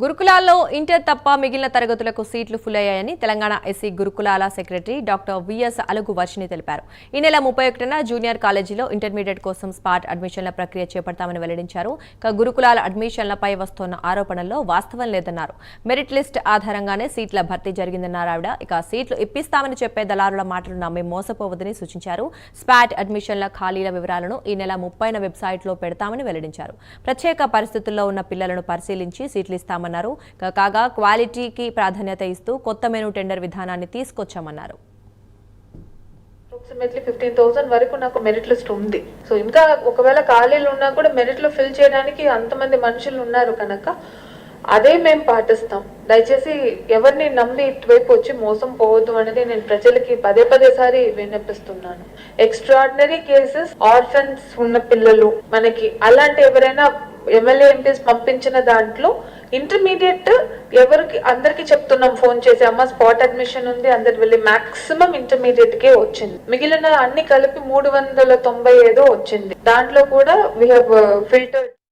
గురుకులాల్లో ఇంటర్ తప్ప మిగిలిన తరగతులకు సీట్లు ఫుల్ అయ్యాయని తెలంగాణ ఎస్సీ గురుకులాల secretary doctor VS Alugu Varshini తెలిపారు. ఈ నెల 31న జూనియర్ కాలేజీలో ఇంటర్మీడియట్ కోసం స్పాట్ అడ్మిషన్ల ప్రక్రియ చేపడతామని వెల్లడించారు. గురుకులాల అడ్మిషన్లపై వస్తున్న ఆరోపణల్లో వాస్తవం లేదన్నారు. మెరిట్ లిస్ట్ ఆధారంగానే సీట్ల భర్తీ జరిగిందన్నారు ఆవిడ. సీట్లు ఇప్పిస్తామని చెప్పే దళారుల మాటలు నమ్మి మోసపోవద్దని సూచించారు. స్పాట్ అడ్మిషన్ల ఖాళీల వివరాలను ఈ నెల 30న వెబ్సైట్లో పెడతామని వెల్లడించారు. ప్రత్యేక పరిస్థితుల్లో ఉన్న పిల్లలను పరిశీలించి సీట్లు ఇస్తామన్నారు. కాగా క్వాలిటీకి ప్రాధాన్యత ఇస్తూ కొత్త మెనూ టెండర్ విధానాన్ని తీసుకొచ్చామన్నారు. అప్రాక్సిమేట్లీ 15,000 వరకు నాకు మెరిట్ లిస్ట్ ఉంది. సో ఇంకా ఒకవేళ ఖాళీలు ఉన్నా కూడా మెరిట్ లో ఫిల్ చేయడానికి అంతమంది మనుషులు ఉన్నారు కనుక అదే మేము పాటిస్తాం. దయచేసి ఎవరిని నమ్మి ఇటువైపు వచ్చి మోసం పోవద్దు అనేది నేను ప్రజలకి పదే సారి విన్నపిస్తున్నాను. ఎక్స్ట్రాడినరీ కేసెస్, ఆర్ఫన్స్ ఉన్న పిల్లలు మనకి అలాంటి ఎవరైనా ఎమ్మెల్యే ఎంపీస్ పంపించిన దాంట్లో ఇంటర్మీడియట్ ఎవరికి అందరికి చెప్తున్నాం ఫోన్ చేసి, అమ్మ స్పాట్ అడ్మిషన్ ఉంది అందరు వెళ్ళి, మాక్సిమం ఇంటర్మీడియట్ కే వచ్చింది. మిగిలిన అన్ని కలిపి 395 వచ్చింది. దాంట్లో కూడా వీ హావ్ ఫిల్టర్డ్.